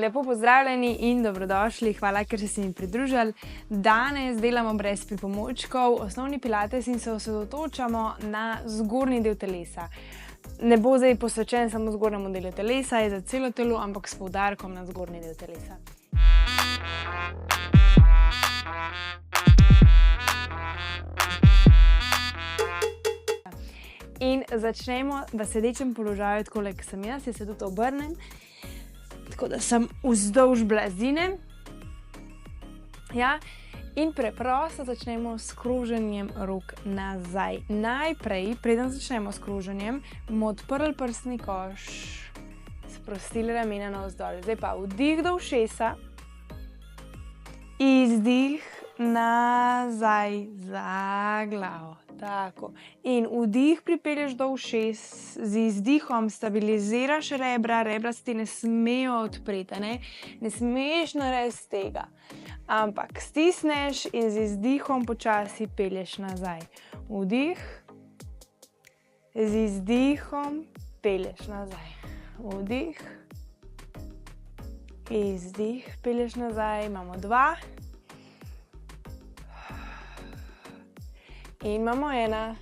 Lepo pozdravljeni in dobrodošli, hvala, ker ste se mi pridružili. Danes delamo brez pripomočkov, osnovni pilates in se osredotočamo na zgornji del telesa. Ne bo zdaj posvečen samo zgornjemu delu telesa, je za celo telo, ampak s poudarkom na zgornji del telesa. In začnemo v sedečem položaju, tako kot sem jaz se tudi obrnem. Tako da sem vzdolž blazine. Ja, in preprosto začnemo s kroženjem rok nazaj. Najprej, preden začnemo s kroženjem, bomo odprli prsni koš, sprostili ramena navzdol. Zdaj pa vdih do ušesa, izdih nazaj za glavo. Tako. In vdih pripelješ do ušes, z izdihom stabiliziraš rebra, rebra se ti ne smejo odpreti, ne smeš narediti tega. Ampak stisneš in z izdihom počasi pelješ nazaj. Vdih, z izdihom pelješ nazaj. Vdih, izdih, pelješ nazaj, imamo 2. In imamo 1.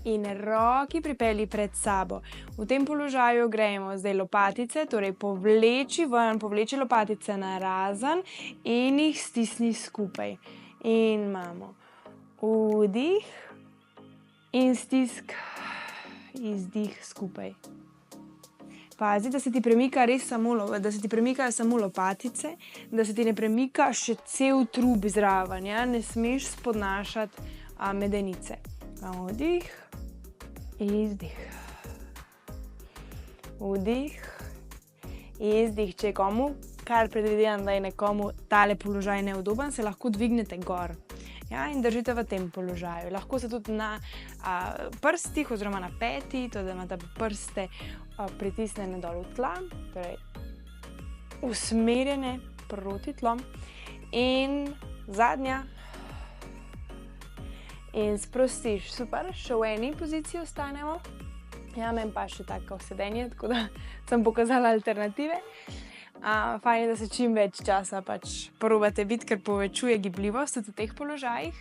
In roki pripelji pred sabo. V tem položaju gremo zdaj lopatice, torej povleči ven, povleči lopatice narazen in jih stisni skupaj. In imamo vdih in stisk, izdih skupaj. Pazi, da se ti premikajo samo lopatice, da se ti ne premika še cel trup zraven, ja? Ne smeš spodnašati medenice. Vdih, izdih. Vdih, izdih. Če je komu, kar predvidevam, da je nekomu tale položaj neudoben, se lahko dvignete gor. Ja, in držite v tem položaju. Lahko se tudi na prstih oziroma na peti, to da imate prste pritisnjene dol v tla, torej usmerjene proti tlom. In zadnja. In sprostiš. Super, še v eni poziciji ostanemo. Ja, meni pa še tako sedenje, tako da sem pokazala alternative. Fajn je, da se čim več časa probate biti, ker povečuje gibljivost v teh položajih.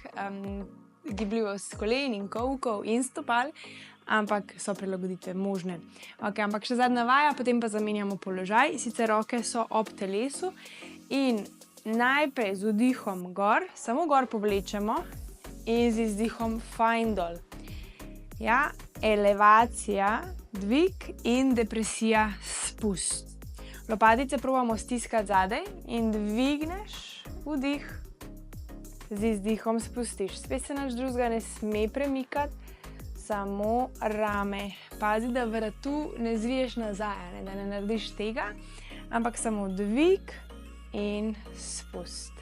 Gibljivost kolen in kolkov in stopal, ampak so prilagoditve možne. Ok, ampak še zadnja vaja, potem pa zamenjamo položaj. Sicer roke so ob telesu in najprej z vdihom gor, samo gor povlečemo in z izdihom fajn dol. Ja, elevacija, dvig in depresija, spust. Lopatice probamo stiskati zadaj in dvigneš, vdih, z izdihom spustiš. Spet se nič drugega ne sme premikati, samo rame. Pazi, da vratu ne zviješ nazaj, da ne narediš tega, ampak samo dvig in spust.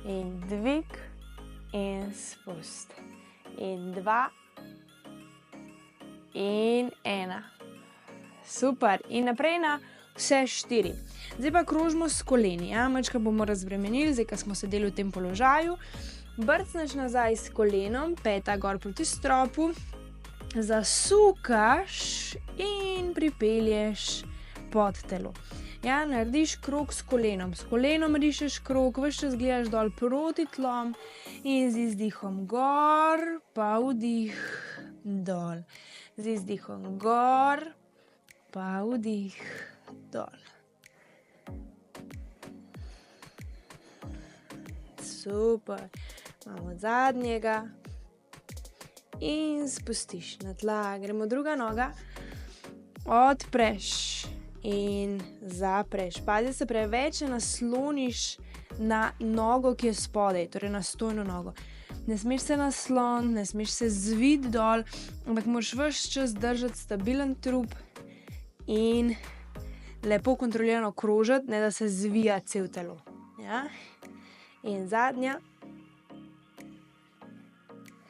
In dvig in spust. In 2 in 1. Super. In naprej na vse 4. Zdaj pa krožimo s koleni. Ja? Malčka bomo razbremenili, zdaj, ko smo sedeli v tem položaju. Brcneš nazaj s kolenom, peta gor proti stropu, zasukaš in pripelješ pod telo. Ja, narediš krog s kolenom. S kolenom rišeš krog, ves čas gledaš dol proti tlom in z izdihom gor, pa vdih dol. Z izdihom gor, pa vdih dol. Super. Imamo zadnjega. In spustiš na tla. Gremo druga noga. Odpreš in zapreš. Pazi, se preveč nasloniš na nogo, ki je spodaj, torej na stojno nogo. Ne smeš se nasloniti, ne smeš se zviti dol, ampak moraš ves čas držati stabilen trup in lepo kontrolirano krožiti, ne da se zvija cel telo. Ja? In zadnja.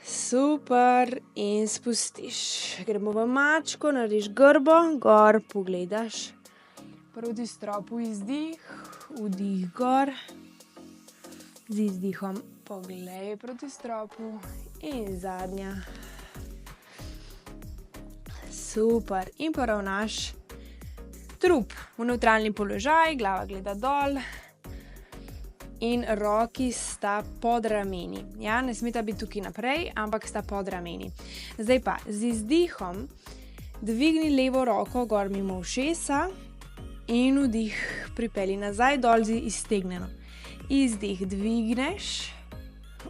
Super. In spustiš. Gremo v mačko, narediš grbo, gor pogledaš. Proti stropu izdih, vdih gor. Z izdihom poglej proti stropu in zadnja. Super. In poravnaš Trup v nevtralni položaj, glava gleda dol in roki sta pod rameni. Ja, ne smeta biti tukaj naprej, ampak sta pod rameni. Zdaj pa z izdihom dvigni levo roko gor mimo ušesa in vdih pripelji nazaj dol z iztegnjeno. Izdih dvigneš,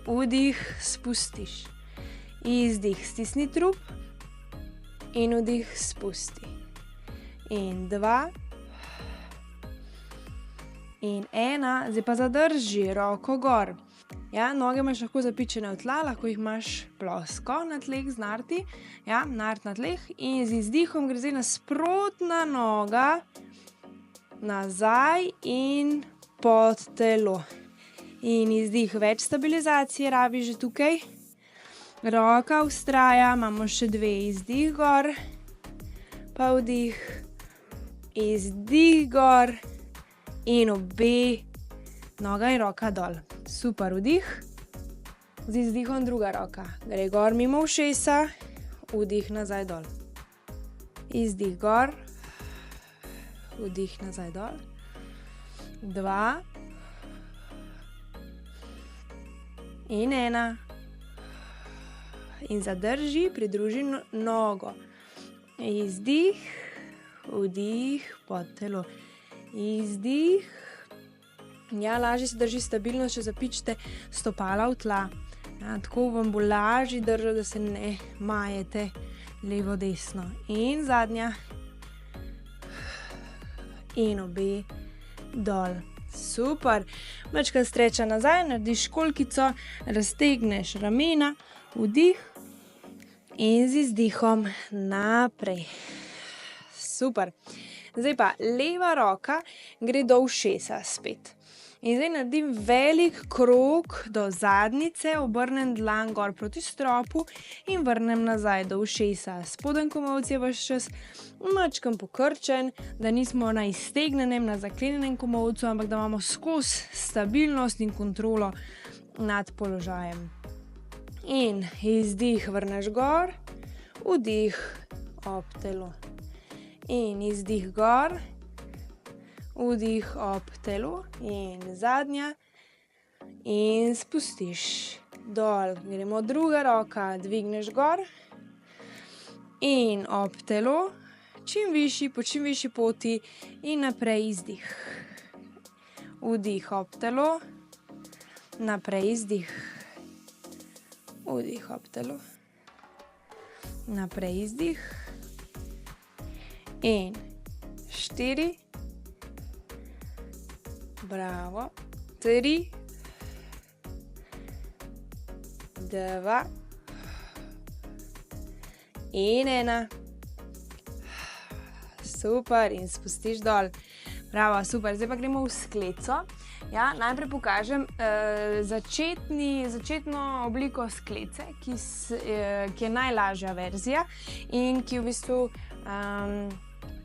vdih spustiš. Izdih stisni trup in vdih spusti. In 2 in 1, zdaj pa zadrži roko gor. Ja, noge imaš lahko zapičene v tla, lahko jih imaš plosko na tleh z narti, ja, nart na tleh in z izdihom gre zdaj nasprotna noga nazaj in pod telo. In izdih, več stabilizacije rabi že tukaj. Roka vztraja, imamo še 2, izdih gor, pa vdih, izdih gor in obe, noga in roka dol. Super, vdih, z izdihom druga roka, gre gor mimo ušesa, vdih nazaj dol. Izdih gor, vdih nazaj dol, 2 in 1. In zadrži, pridruži nogo. Izdih, vdih, pod telo. Izdih. Ja, lažje se drži stabilnost, če zapičite stopala v tla. Ja, tako vam bo lažje držati, da se ne majete levo, desno. In zadnja. In obe dol. Super. Majčkeno streča nazaj, narediš školjkico, raztegneš ramena, vdih in z izdihom naprej. Super. Zdaj pa leva roka gre do ušesa spet. In zdaj naredim velik krog do zadnjice, obrnem dlan gor proti stropu in vrnem nazaj do ušesa. Spoden komolec je vaš čas majčkeno pokrčen, da nismo na iztegnenem, na zaklenjenem komolcu, ampak da imamo skozi stabilnost in kontrolo nad položajem. In izdih vrneš gor, vdih ob telo. In izdih gor, vdih ob telo in zadnja in spustiš dol. Gremo druga roka, dvigneš gor in ob telo, čim višji, po čim višji poti in naprej izdih. Vdih ob telo, naprej izdih. Vdih ob telo, naprej izdih. In 4, bravo, 3, 2 in 1. Super, in spustiš dol. Bravo, super. Zdaj pa gremo v skleco. Ja, najprej pokažem začetno obliko sklece, ki je najlažja verzija in ki v bistvu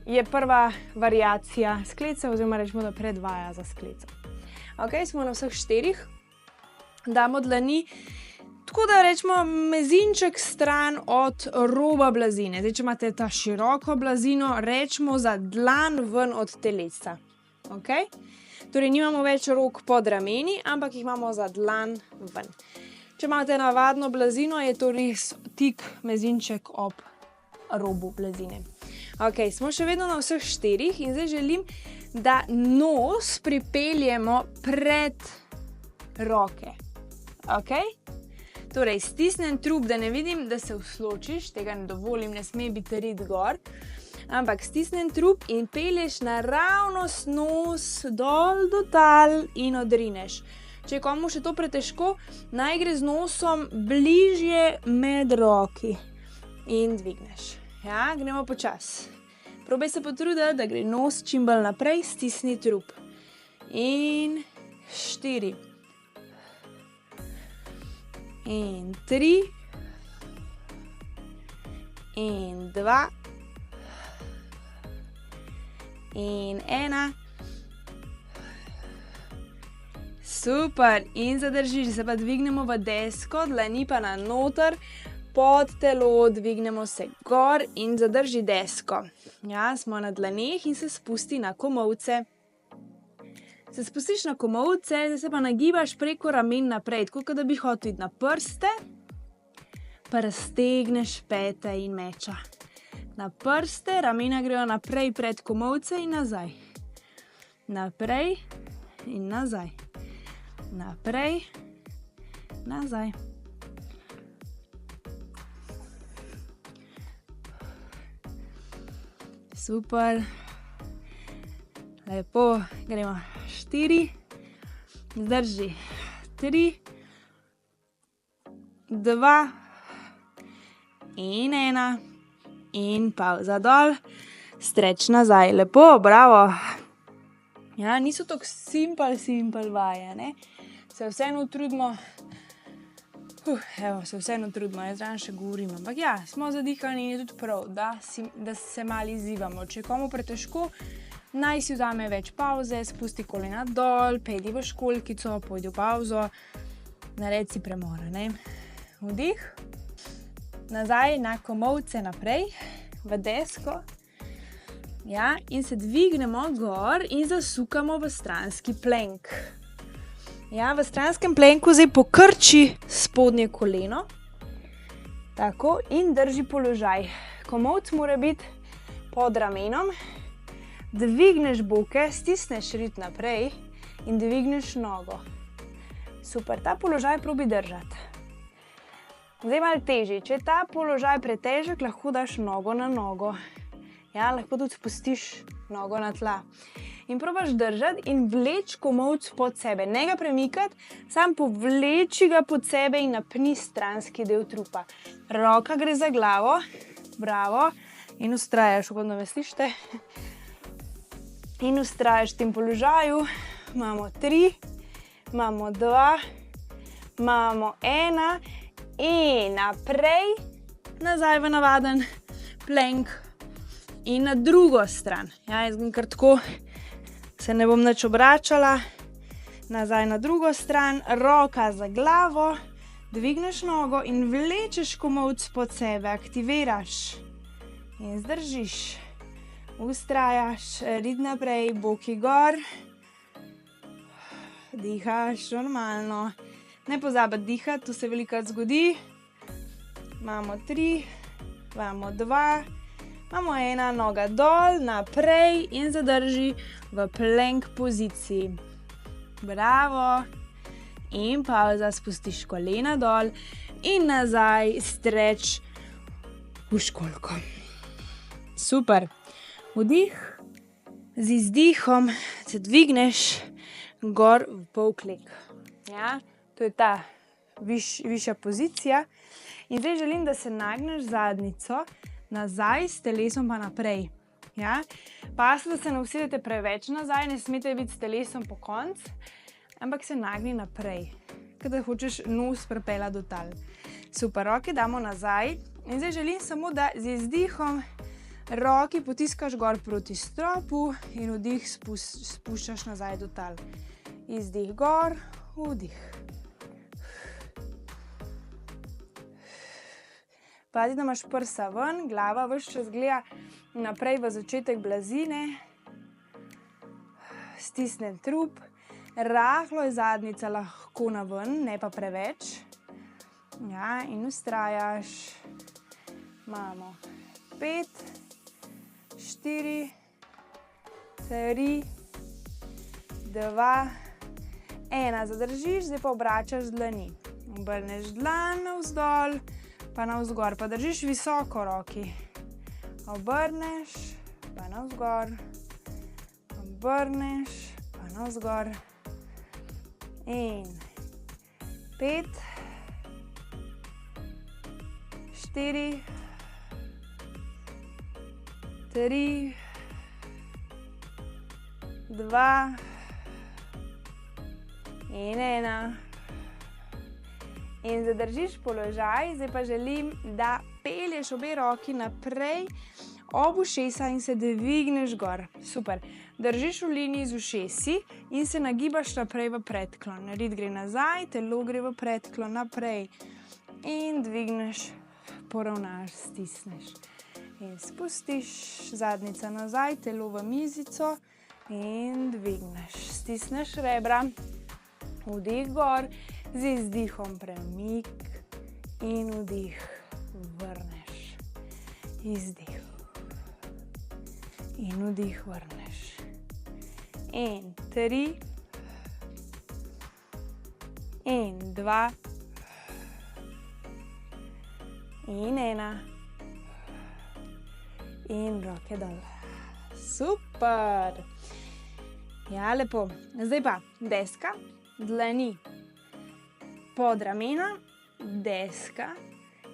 je prva variacija sklece, oziroma rečemo, da predvaja za skleco. Ok, smo na vseh 4. Damo dlani, tako da rečemo mezinček stran od roba blazine. Zdaj, če imate ta široko blazino, rečemo za dlan ven od telesa. Ok? Torej, nimamo več rok pod rameni, ampak jih imamo za dlan ven. Če imate navadno blazino, je to res tik mezinček ob robu blazine. Ok, smo še vedno na vseh 4 in zdaj želim, da nos pripeljemo pred roke. Ok? Torej, stisnem trup, da ne vidim, da se usločiš, tega ne dovolim, ne sme biti rit gor, ampak stisnem trup in pelješ naravnost nos dol do tal in odrineš. Če je komu še to pretežko, naj gre z nosom bližje med roki in dvigneš. Ja, gremo počas. Probaj se potruditi, da gre nos čim bolj naprej, stisni trup. In 4. In 3. In 2. In 1. Super, in zadržiš, se pa dvignemo v desko, dlani pa na noter, pod telo, dvignemo se gor in zadrži desko. Ja, smo na dlaneh in se spusti na komolce. Se spustiš na komolce, zdaj se pa nagibaš preko ramen naprej, tako kot da bi hotel iti na prste, pa raztegneš pete in meča. Na prste, ramena grejo naprej pred komolce in nazaj. Naprej in nazaj. Naprej, nazaj. Super. Lepo, gremo 4, zdrži, 3, 2 in 1 in pavza dol, streč nazaj, lepo, bravo. Ja, niso tako simpel vaje, ne? Se vseeno trudimo, se vseeno trudimo, jaz zraven še govorim, ampak ja, smo zadihani in je tudi prav, da se malo izzivamo. Če je komu pretežko, naj si vzame več pavze, spusti kolena dol, pejdi v školjkico, pojdi v pavzo, naredi si premora, ne? Vdih, nazaj na komolce naprej, v desko, ja, in se dvignemo gor in zasukamo v stranski plank. Ja, v stranskem planku zdaj pokrči spodnje koleno, tako, in drži položaj. Komolc mora biti pod ramenom, dvigneš boke, stisneš rit naprej in dvigneš nogo. Super, ta položaj probi držati. Zdaj malo težje, če je ta položaj pretežek, lahko daš nogo na nogo. Ja, lahko tudi spustiš nogo na tla. In probaš držati in vleči komolc pod sebe. Ne ga premikati, samo povleči ga pod sebe in napni stranski del trupa. Roka gre za glavo, bravo, in vztrajaš, upam, da me slišite. In vztrajaš v tem položaju, imamo 3, imamo 2, imamo 1 in naprej, nazaj v navaden plank in na drugo stran. Ja, jaz grem kar tako, se ne bom nič obračala, nazaj na drugo stran, roka za glavo, dvigneš nogo in vlečeš komolc pod sebe, aktiviraš in zdržiš. Vztrajaš, rit naprej, boki gor, dihaš normalno. Ne pozabiti dihati, to se velikokrat zgodi. Imamo 3, imamo 2, imamo 1, noga dol, naprej in zadrži v plank poziciji. Bravo. In pavza, spustiš kolena dol in nazaj, streč v školjko. Super. Vdih, z izdihom se dvigneš gor v polklek. Ja, to je ta višja pozicija. In zdaj želim, da se nagneš zadnjico nazaj, s telesom pa naprej. Ja, pazite, da se ne usedete preveč nazaj, ne smete biti s telesom po koncu, ampak se nagni naprej, kada hočeš nos pripeljati do tal. Super, roke damo nazaj in zdaj želim samo, da z izdihom roki potiskaš gor proti stropu in vdih spuščaš nazaj do tal. Izdih gor, vdih. Pazi, da imaš prsa ven, glava ves čas gleda naprej v začetek blazine. Stisnem trup, rahlo je zadnjica lahko na ven, ne pa preveč. Ja, in vztrajaš. Imamo 5, 4, 3, 2, 1. Zadržiš, zdaj pa obračaš dlani. Obrneš dlan navzdol, pa navzgor, pa držiš visoko roki. Obrneš, pa navzgor, obrneš, pa navzgor. In 5, 4, 3, 2 in 1. In zadržiš položaj, zdaj pa želim, da pelješ obe roki naprej ob ušesa in se dvigneš gor. Super. Držiš v liniji z ušesi in se nagibaš naprej v predklon. Rit gre nazaj, telo gre v predklon naprej. In dvigneš, poravnaš, stisneš. in spustiš, zadnica nazaj, telo v mizico in dvigneš. Stisneš rebra, vdih gor, z izdihom premik in vdih, vrneš. Izdih in vdih, vrneš. In 3 in 2 in 1 in roke dol. Super! Ja, lepo. Zdaj pa deska, dlani pod ramena, deska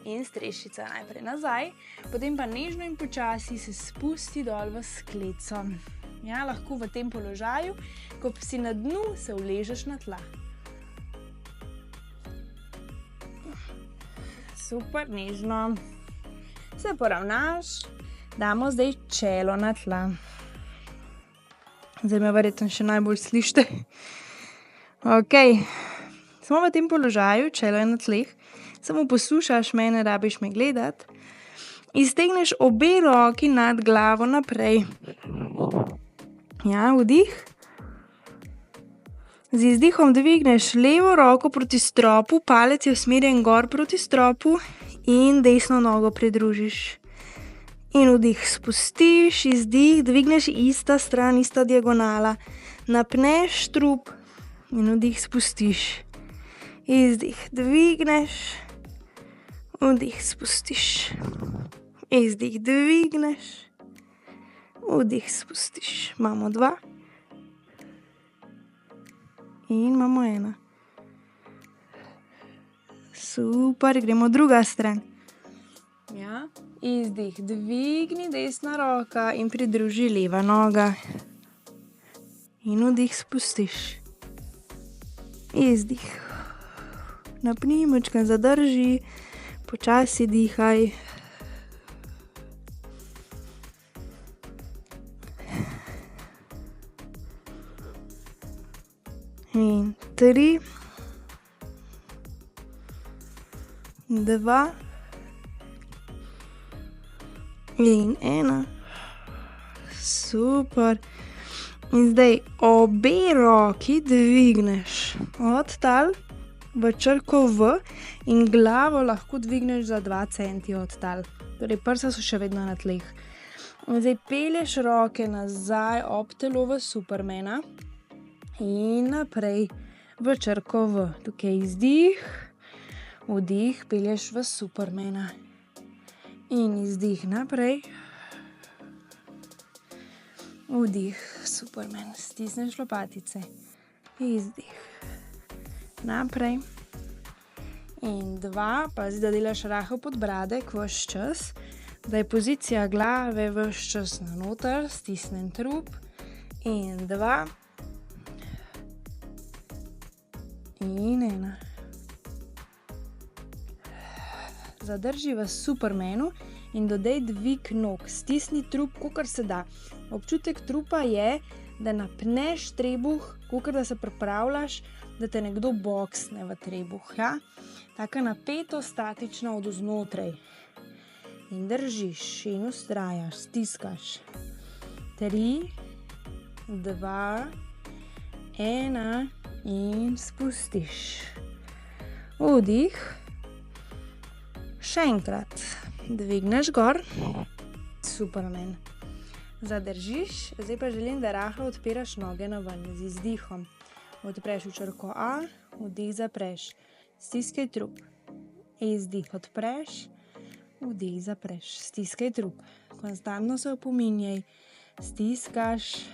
in strešica najprej nazaj, potem pa nežno in počasi se spusti dol v sklico. Ja, lahko v tem položaju, ko si na dnu, se uležeš na tla. Super, nežno. Se poravnaš, damo zdaj čelo na tla. Zdaj me verjetno še najbolj slišite. Ok, smo v tem položaju, čelo je na tleh, samo poslušaš me, ne rabiš me gledati. Iztegneš obe roki nad glavo naprej. Ja, vdih. Z izdihom dvigneš levo roko proti stropu, palec je usmerjen gor proti stropu in desno nogo pridružiš. In vdih spustiš, izdih, dvigneš ista stran, ista diagonala. Napneš trup in vdih spustiš. Izdih dvigneš, vdih spustiš. Izdih dvigneš, vdih spustiš. Imamo 2. In imamo 1. Super, gremo druga stran. Ja, izdih, dvigni desna roka in pridruži leva noga. In vdih spustiš. Izdih. Napni, majčkeno zadrži, počasi dihaj. In 3, 2 in 1. Super. In zdaj obe roki dvigneš od tal v črko V in glavo lahko dvigneš za 2 centi od tal. Torej prsa so še vedno na tleh. In zdaj pelješ roke nazaj ob telo v Supermana in naprej v črko V. Tukaj izdih, vdih, pelješ v Supermana. In izdih naprej. Vdih, Superman, stisneš lopatice. Izdih. Naprej. In 2, pazi, da delaš rahel podbradek ves čas. Da je pozicija glave ves čas na noter, stisnen trup. In 2. In 1. Zadrži v Supermanu in dodaj dvig nog. Stisni trup, kolikor se da. Občutek trupa je, da napneš trebuh, kolikor da se pripravljaš, da te nekdo boksne v trebuh. Ja? Taka napetost statična od znotraj. In držiš in vztrajaš, stiskaš. 3, 2, 1 in spustiš. Vdih. Še enkrat. Dvigneš gor. Superman. Zadržiš. Zdaj pa želim, da rahlo odpiraš noge na ven z izdihom. Odpreš v črko A, vdih zapreš. Stiskaj trup. Izdih odpreš, vdih zapreš. Stiskaj trup. Konstantno se opominjaj. Stiskaš.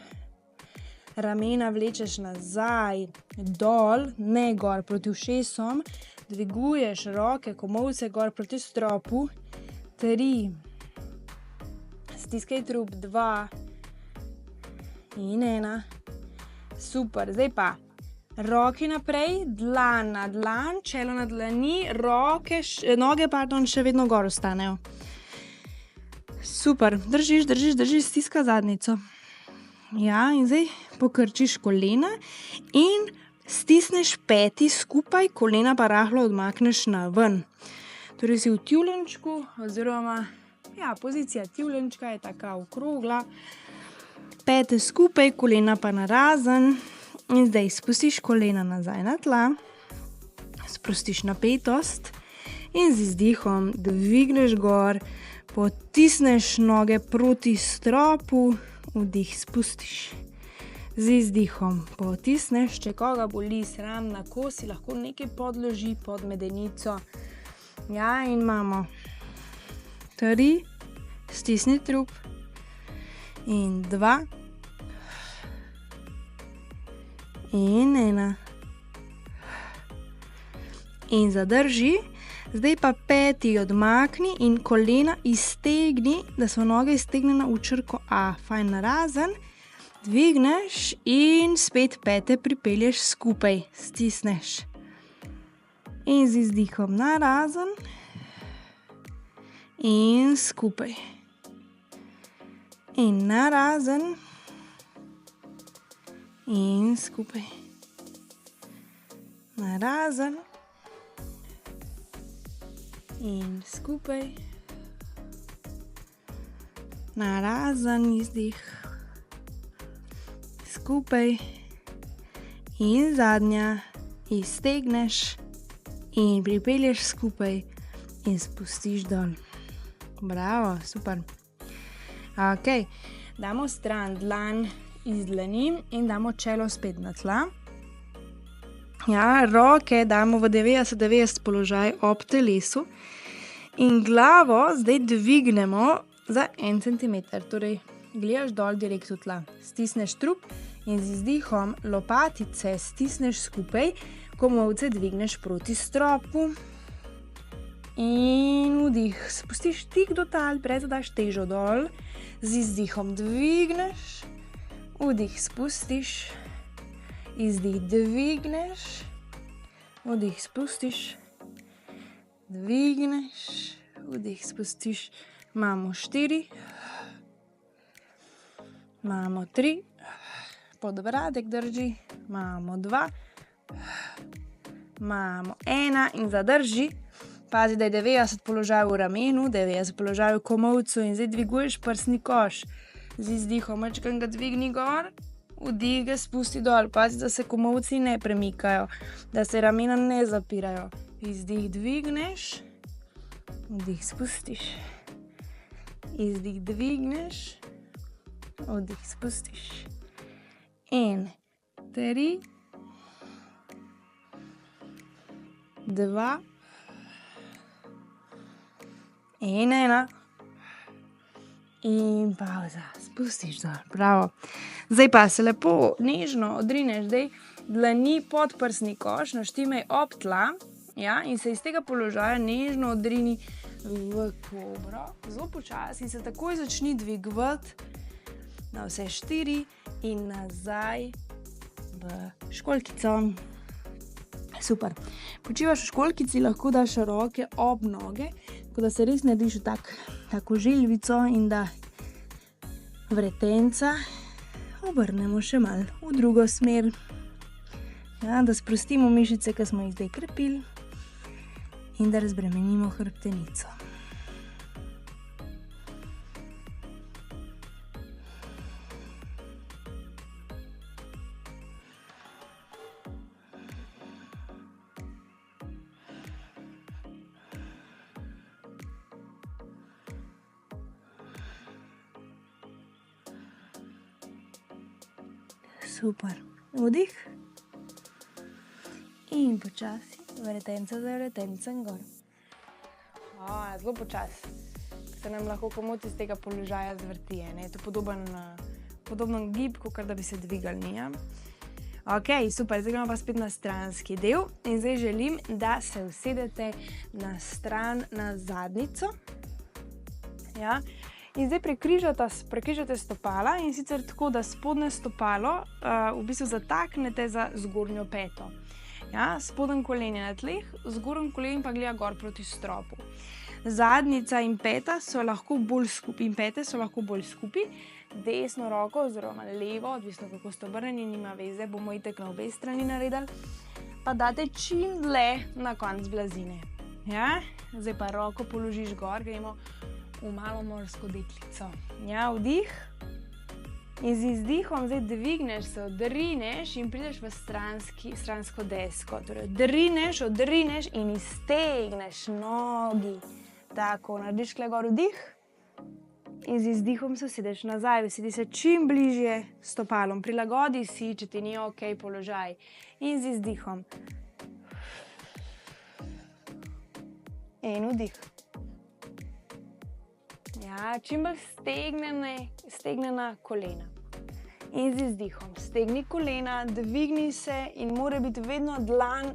Ramena vlečeš nazaj, dol, ne gor proti ušesom. Dviguješ roke, komolce gor proti stropu. 3. Stiskaj trup. 2. In 1. Super. Zdaj pa roki naprej, dlan na dlan, čelo na dlani, noge še vedno gor ostanejo. Super. Držiš, stiska zadnico. Ja, in zdaj pokrčiš kolena in stisneš peti skupaj, kolena pa rahlo odmakneš na ven. Torej si v tjulenčku oziroma Ja, pozicija tjulenčka je taka okrogla. Pete skupaj, kolena pa narazen. In zdaj spustiš kolena nazaj na tla. Sprostiš napetost. In z izdihom dvigneš gor. Potisneš noge proti stropu. Vdih spustiš. Z izdihom potisneš, če koga boli sram na kosi, lahko nekaj podloži pod medenico. Ja, in imamo 3, stisni trup in 2 in 1 in zadrži. Zdaj pa peti odmakni in kolena iztegni, da so noge iztegnjene v črko A. Fajn narazen. Dvigneš in spet pete pripelješ skupaj, stisneš. In z izdihom narazen in skupaj. In narazen in skupaj. Narazen in skupaj. Narazen izdih. Skupaj in zadnja, iztegneš in pripelješ skupaj in spustiš dol. Bravo, super. Ok, damo stran dlan iz dlani in damo čelo spet na tla. Ja, roke damo v 90-90 položaj ob telesu in glavo zdaj dvignemo za 1 cm, torej gledaš dol direkt v tla. Stisneš trup in z izdihom lopatice stisneš skupaj, komolce dvigneš proti stropu. In vdih, spustiš tik do tal, brez da daš težo dol. Z izdihom dvigneš, vdih spustiš, izdih dvigneš, vdih spustiš, dvigneš, vdih spustiš. Imamo 4. Imamo 3, podbradek drži, imamo 2, imamo 1 in zadrži. Pazi, da je 90 položaj v ramenu, 90 položaj v komolcu in zdaj dviguješ prsni koš. Z izdihom majčkeno ga dvigni gor, vdih ga spusti dol. Pazi, da se komolci ne premikajo, da se ramena ne zapirajo. Izdih dvigneš, vdih spustiš. Izdih dvigneš, vdih spustiš. In 3, 2 in 1 in pauza. Spustiš dol. Bravo. Zdaj pa se lepo nežno odrineš, zdaj dlani pod prsni koš, naštimaj ob tla, ja, in se iz tega položaja nežno odrini v kobro. Zelo počasi in se takoj začni dvigovati na vse 4 in nazaj v školjkico. Super. Počivaš v školjkici, lahko daš roke ob noge, tako da se res narediš v tako želvico in da vretenca obrnemo še malo v drugo smer. Ja, da sprostimo mišice, ki smo jih zdaj krepili in da razbremenimo hrbtenico. Super. Vdih. In počasi, vretenca za vretencem gor. Zelo počasi. Se nam lahko komot iz tega položaja zvrti. Je to podoben gib, kot da bi se dvigali. Ja? Ok, super. Zdaj gremo pa spet na stranski del. In zdaj želim, da se usedete na stran, na zadnjico. Ja? In zdaj prekrižate stopala in sicer tako, da spodnje stopalo v bistvu zataknete za zgornjo peto. Ja, spodnje kolen je na tleh, zgornji kolen pa gleda gor proti stropu. Zadnjica in peta so lahko bolj skupaj, desno roko oziroma levo, odvisno kako ste obrnjeni, nima veze, bomo itak na obe strani naredili, pa date čim dlje na konec blazine. Ja? Zdaj pa roko položiš gor, gremo v malo morsko deklico. Ja, vdih. In z izdihom zdaj dvigneš se, odrineš in prideš v stransko desko. Torej, odrineš in iztegneš nogi. Tako, narediš kle gor vdih. In z izdihom se usedeš nazaj, usedi se čim bližje stopalom. Prilagodi si, če ti ni ok položaj. In z izdihom. In vdih. Ja, čim bolj stegnena kolena. In z izdihom stegni kolena, dvigni se in mora biti vedno dlan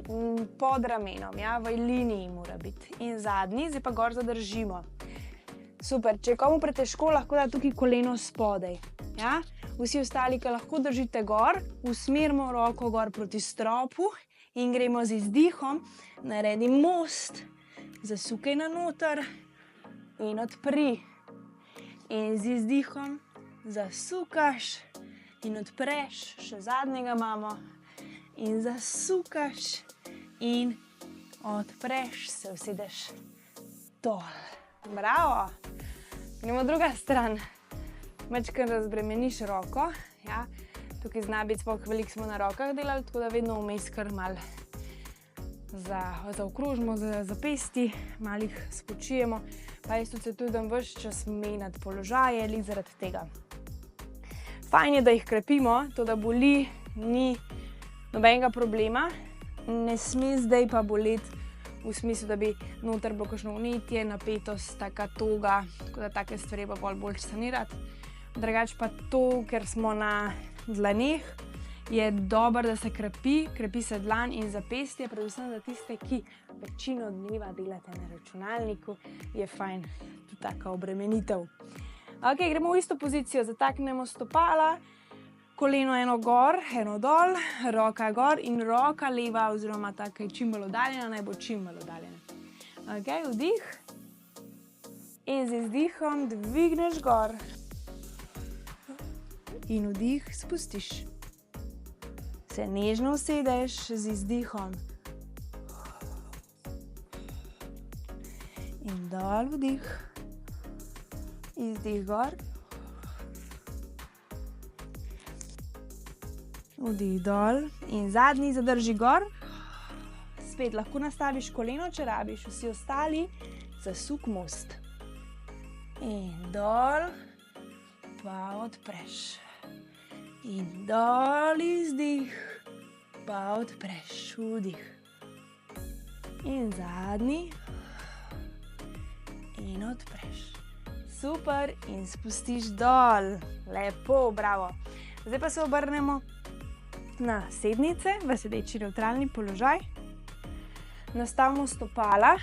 pod ramenom. Ja, v liniji mora biti. In zadnji, zdaj pa gor zadržimo. Super, če je komu pretežko, lahko da tukaj koleno spodaj. Ja? Vsi ostali, ki lahko držite gor, usmerimo roko gor proti stropu in gremo z izdihom, naredi most, zasukaj na noter in odpri. In z izdihom zasukaš in odpreš, še zadnjega imamo, in zasukaš in odpreš, se usedeš dol. Bravo! Gremo druga stran. Majčkeno razbremeniš roko. Ja. Tukaj zna biti sploh veliko smo na rokah delali, tako da vedno vmes kar malo zaokrožimo z zapesti, malo jih spočijemo. Pa jaz tudi se trudim ves čas menjati položaje, lik zaradi tega. Fajn je, da jih krepimo, to da boli, ni nobenega problema. Ne sme zdaj pa boleti v smislu, da bi noter bilo kakšno vnetje, napetost, taka toga, tako da take stvari pa bolj sanirati. Drugače pa to, ker smo na dlaneh, je dobro, da se krepi se dlan in zapestje, predvsem za tiste, ki večino dneva delate na računalniku, je fajn tudi taka obremenitev. Ok, gremo v isto pozicijo, zataknemo stopala, koleno eno gor, eno dol, roka gor in roka leva oziroma taka je čim bolj oddaljena, naj bo čim bolj oddaljena. Ok, vdih in z izdihom dvigneš gor in vdih spustiš. Se nežno usedeš z izdihom in dol vdih, izdih gor, vdih dol in zadnji zadrži gor, spet lahko nastaviš koleno, če rabiš, vsi ostali zasuk most in dol, pa odpreš. In dol izdih, pa odpreš, vdih. In zadnji. In odpreš. Super, in spustiš dol. Lepo, bravo. Zdaj pa se obrnemo na sednice, v sedeči nevtralni položaj. Nastavimo stopala,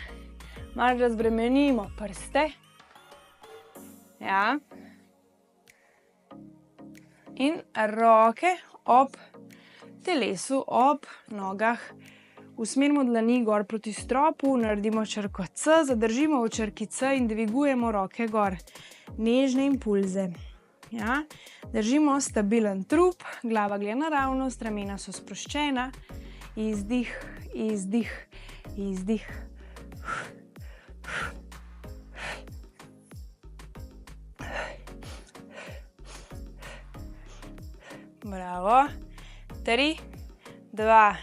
malo razbremenimo prste. Ja. In roke ob telesu, ob nogah. Usmerimo dlani gor proti stropu, naredimo črko C, zadržimo v črki C in dvigujemo roke gor. Nežne impulze. Ja. Držimo stabilen trup, glava gleda naravnost, ramena so sproščena. Izdih, izdih, izdih. Bravo. 3, 2,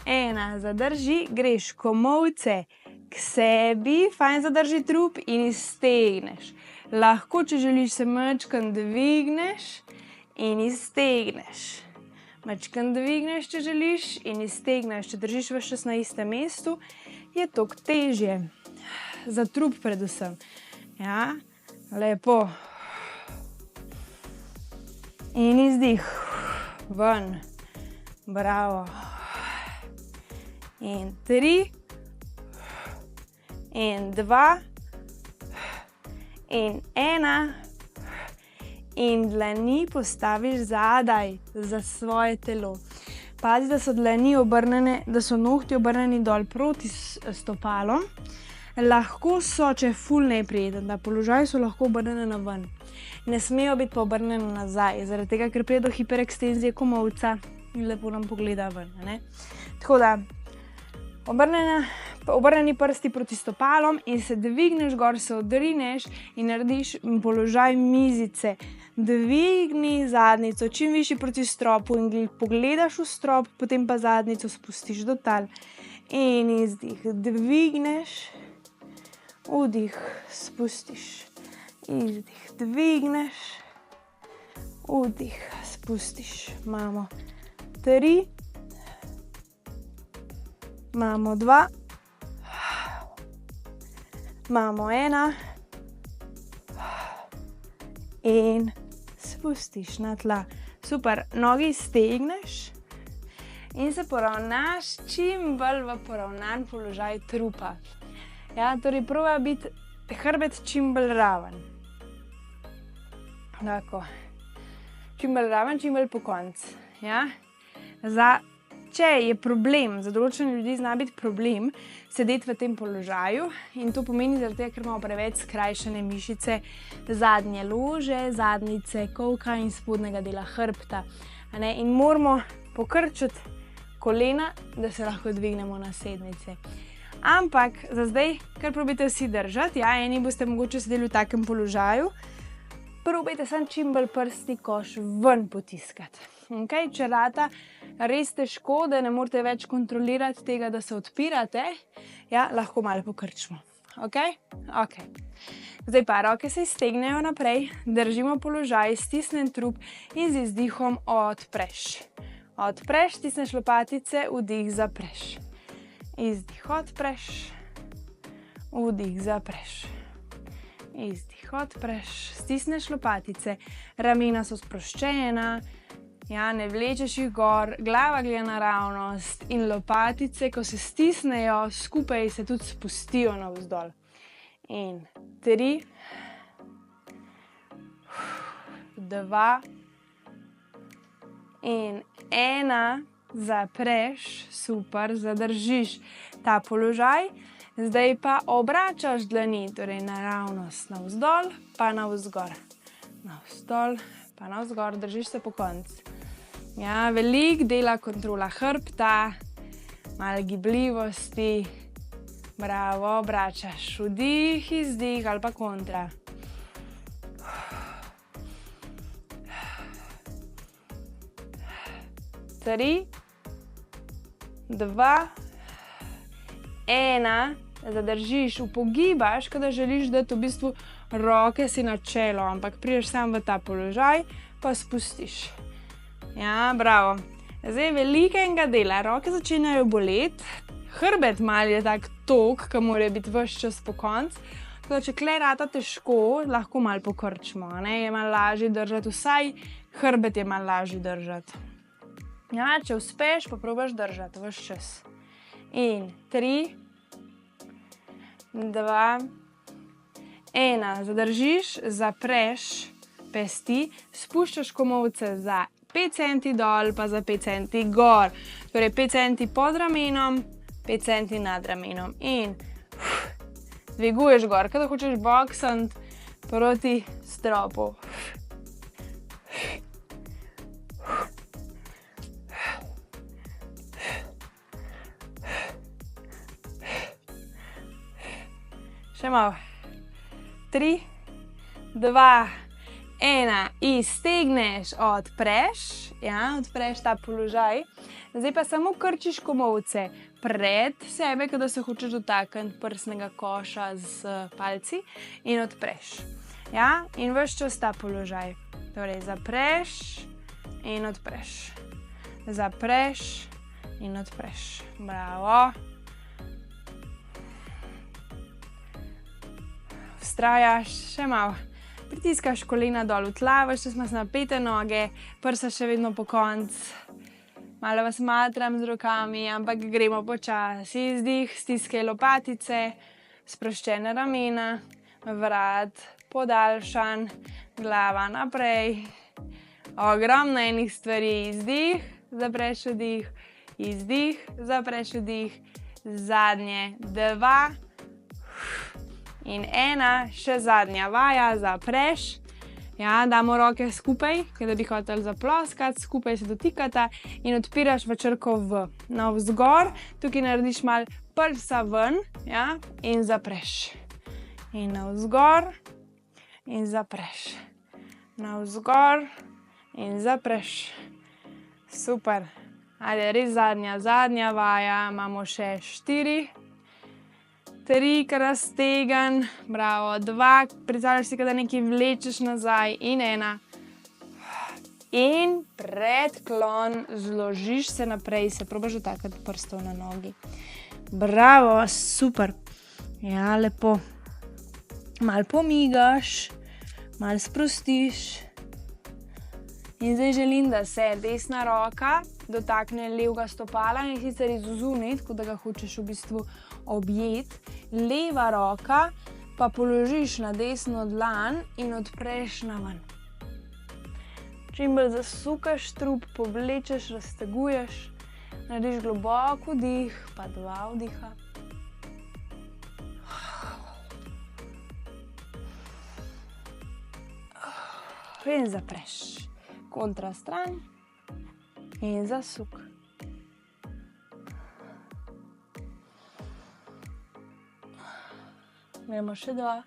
1, zadrži, greš komolce k sebi, fajn zadrži trup in iztegneš. Lahko, če želiš, se majčkeno dvigneš in iztegneš. Majčkeno dvigneš, če želiš, in iztegneš. Če držiš ves čas na istem mestu, je toliko težje. Za trup predvsem. Ja, lepo. In izdih. Ven. Bravo. In 3. In 2. In 1. In dlani postaviš zadaj za svoje telo. Pazi, da so dlani obrnjene, da so nohti obrnjeni dol proti stopalom. Lahko so, če je ful neprijeten, da položaj so lahko obrnjene na ven. Ne smejo biti pa obrnjene nazaj, zaradi tega, ker pride do hiperekstenzije komolca in lepo nam pogleda ven. Ne? Tako da, obrnjena obrnjeni prsti proti stopalom in se dvigneš gor, se odrineš in narediš položaj mizice. Dvigni zadnjico čim višji proti stropu in pogledaš v strop, potem pa zadnjico spustiš do tal. In izdih, dvigneš, vdih, spustiš. Izdih, dvigneš, vdih, spustiš. Imamo 3, imamo 2, imamo 1 in spustiš na tla. Super, nogi stegneš in se poravnaš čim bolj v poravnan položaj trupa. Ja, torej proba biti hrbet čim bolj raven. Tako. Čim bolj raven, čim bolj pokonci. Ja? Če je problem, za določene ljudi zna biti problem sedeti v tem položaju in to pomeni zaradi tega, ker imamo preveč skrajšane mišice zadnje lože, zadnjice, kolka in spodnjega dela hrbta. In moramo pokrčiti kolena, da se lahko dvignemo na sednice. Ampak za zdaj, kar probajte vsi držati, ja, eni boste mogoče sedeli v takem položaju, probajte samo čim bolj prsti koš ven potiskati. Okay? Če rata res težko, da ne morete več kontrolirati tega, da se odpirate, ja, lahko malo pokrčimo. Okay? Okay. Zdaj pa roke se iztegnejo naprej, držimo položaj, stisnen trup in z izdihom odpreš. Odpreš, stisneš lopatice, vdih, zapreš. Izdih, odpreš, vdih, zapreš. Izdih, odpreš, stisneš lopatice, ramena so sproščena, ja, ne vlečeš jih gor, glava gleda naravnost in lopatice, ko se stisnejo, skupaj se tudi spustijo navzdol. In 3, 2 in 1, zapreš, super, zadržiš ta položaj. Zdaj pa obračaš dlani, torej naravnost navzdol, pa navzgor. Navzdol, pa navzgor, držiš se po koncu. Ja, veliko dela kontrola hrbta, malo gibljivosti. Bravo, obračaš, vdih, izdih ali pa kontra. Tri, 2, 1, zadržiš, upogibaš, kada želiš dati v bistvu roke si na čelo, ampak prideš sam v ta položaj, pa spustiš. Ja, bravo. Zdaj je velikega dela, roke začenjajo boleti, hrbet malo je tak tok, ki mora biti ves čas po koncu. Tako da, če kle rata težko, lahko malo pokrčimo, je malo lažje držati, vsaj hrbet je malo lažje držati. Ja, če uspeš, pa probaš držati ves čas. In 3, 2, 1, zadržiš, zapreš pesti, spuščaš komolce za 5 centi dol, pa za 5 centi gor. Torej 5 centi pod ramenom, 5 centi nad ramenom. In dviguješ gor, kada hočeš boksant proti stropu. Še malo. 3, 2, 1, iztegneš, odpreš, ja, odpreš ta položaj. Zdaj pa samo krčiš komolce pred sebe, kada se hočeš dotakniti prsnega koša z palci in odpreš. Ja, in ves čas ta položaj. Torej zapreš in odpreš. Zapreš in odpreš. Bravo. Vztrajaš, še malo. Pritiskaš kolena dol v tla, ves čas imaš napete noge, prsa še vedno po koncu. Malo vas matram z rokami, ampak gremo počasi. Izdih, stiskaj lopatice, sproščene ramena, vrat podaljšan, glava naprej. Ogromno enih stvari. Izdih, zapreš vdih, izdih, zapreš vdih, zadnje 2 in 1, še zadnja vaja, zapreš. Ja, damo roke skupaj, da bi hoteli zaploskati, skupaj se dotikata in odpiraš večerko V. Navzgor, tukaj narediš malo prsa ven, ja, in zapreš. In navzgor in zapreš. Navzgor in zapreš. Super. Ajde, res zadnja vaja, imamo še 4. 3, kar raztegn, bravo, 2, predstavljaš si, da nekaj vlečeš nazaj in 1. In predklon, zložiš se naprej, se probaš dotakati prstov na nogi. Bravo, super. Ja, lepo. Malo pomigaš, malo sprostiš. In zdaj želim, da se desna roka dotakne levega stopala in sicer iz zunaj, tako da ga hočeš v bistvu objeti. Leva roka pa položiš na desno dlan in odpreš na ven. Čim bolj zasukaš trup, povlečeš, razteguješ, narediš globok vdih, pa 2 vdiha. In zapreš. Kontra stran in zasuk. Gremo še 2.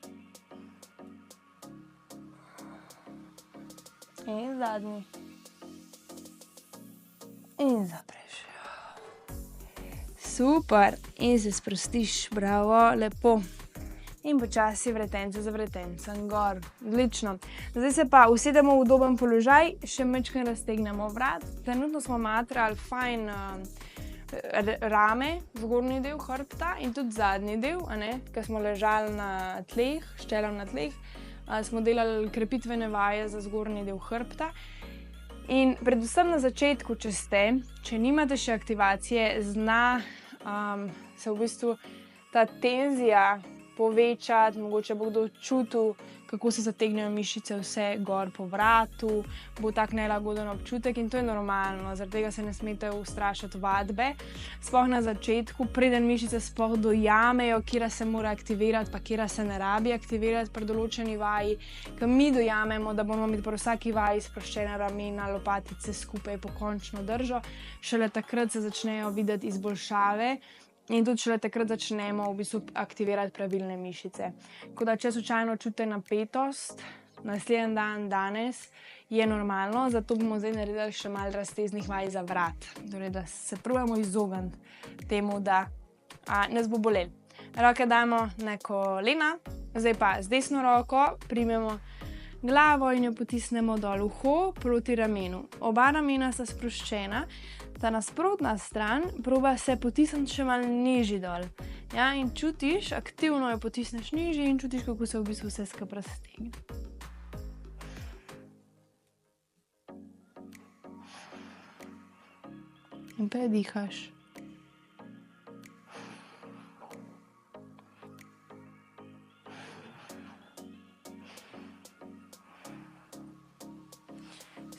In zadnji. In zapreš. Super. In se sprostiš. Bravo, lepo. In počasi vretence za vretencem gor. Odlično. Zdaj se pa usedemo v udoben položaj, še majčkeno raztegnemo vrat. Trenutno smo matrali fajn rame, zgornji del hrbta in tudi zadnji del, ker smo ležali na tleh, s čelom na tleh, smo delali krepitvene vaje za zgornji del hrbta. In predvsem na začetku, če nimate še aktivacije, zna se v bistvu ta tenzija povečati, mogoče bo kdo čutil, kako se zategnejo mišice vse gor po vratu, bo tak nelagoden občutek in to je normalno, zaradi tega se ne smete ustrašiti vadbe. Sploh na začetku, preden mišice sploh dojamejo, kera se mora aktivirati, pa kera se ne rabi aktivirati pri določeni vaji, ker mi dojamemo, da bomo imeti pri vsaki vaji sproščena ramena, lopatice skupaj pokončno držo, šele takrat se začnejo videti izboljšave. In tudi šele takrat začnemo v bistvu aktivirati pravilne mišice. Tako da, če slučajno čutite napetost, naslednji dan, danes, je normalno, zato bomo zdaj naredili še malo razteznih vaj za vrat. Torej, da se probamo izogniti temu, da nas bo bolelo. Roke damo na kolena, zdaj pa z desno roko primemo glavo in jo potisnemo dol, uho proti ramenu. Oba ramena sta sproščena. Ta nasprotna stran proba se potisniti še malo nižji dol. Ja, in čutiš, aktivno jo potisneš nižji in čutiš, kako se v bistvu vse skupaj raztegne. In predihaš.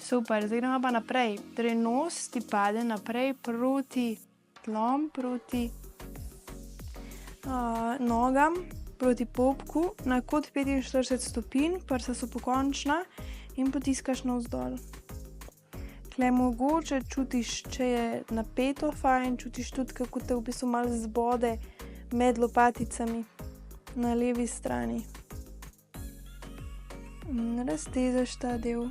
Super, zdaj gremo pa naprej. Torej, nos ti pade naprej proti tlom, proti nogam, proti popku, na kot 45 stopinj, prsa so pokončna in potiskaš navzdol. Tle mogoče čutiš, če je napeto fajn, čutiš tudi, kako te v bistvu malo zbode med lopaticami na levi strani. Raztezaš ta del.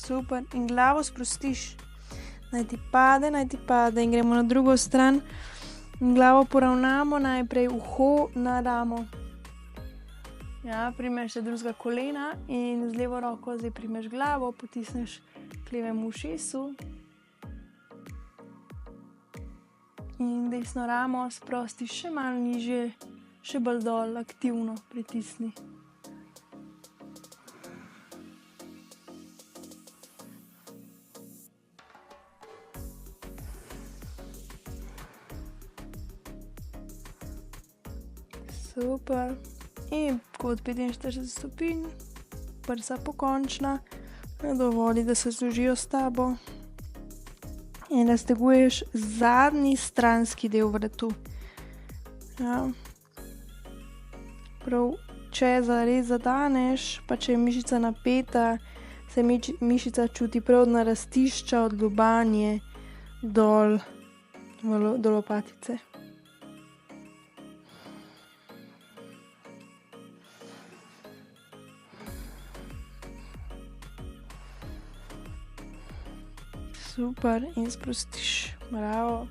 Super. In glavo sprostiš. Naj ti pade in gremo na drugo stran. In glavo poravnamo najprej uho na ramo. Ja, primeš se drugega kolena in z levo roko zdaj primeš glavo, potisneš k levemu ušesu. In desno ramo sprostiš še malo nižje, še bolj dol, aktivno pritisni. Super. In kot 45 stopinj, prsa pokončna, dovoli, da se zložijo s tabo. In razteguješ zadnji stranski del vratu. Ja. prav če zares zadaneš, pa če je mišica napeta, se mišica čuti prav od narastišča, od lobanje dol do lopatice. Super, in sprostiš. Bravo.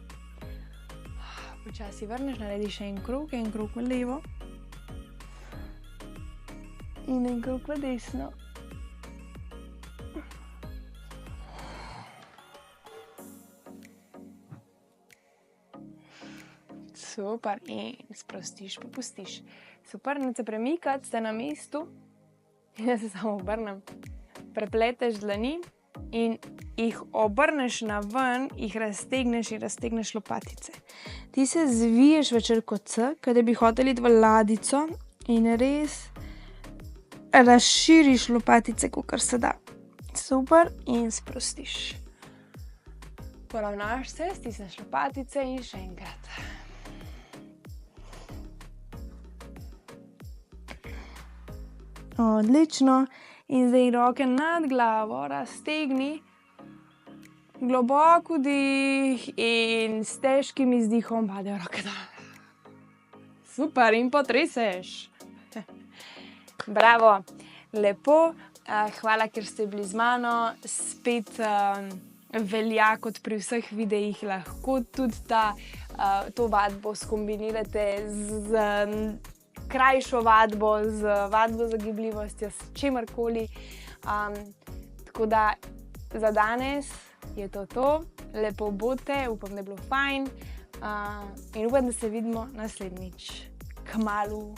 Počasi vrneš, narediš še en krog v levo. In en krog v desno. Super, in sprostiš, popustiš. Super, ne se premikati, ste na mestu. Jaz se samo obrnem. Prepleteš dlani in jih obrneš na ven, jih raztegneš in raztegneš lopatice. Ti se zviješ v črko C, kada bi hoteli iti v ladico in res razširiš lopatice, kakor se da. Super, in sprostiš. Poravnaš se, stisneš lopatice in še enkrat. Odlično. In zdaj roke nad glavo raztegni, globok vdih in s težkim izdihom padejo roke dol. Super, in potreseš. Bravo, lepo, hvala, ker ste bili z mano. Spet velja kot pri vseh videih, lahko tudi to vadbo skombinirate z krajšo vadbo, z vadbo za gibljivostjo, s čimerkoli. Tako da za danes je to. Lepo bodite, upam, da je bilo fajn. In upam, da se vidimo naslednjič. Kmalu.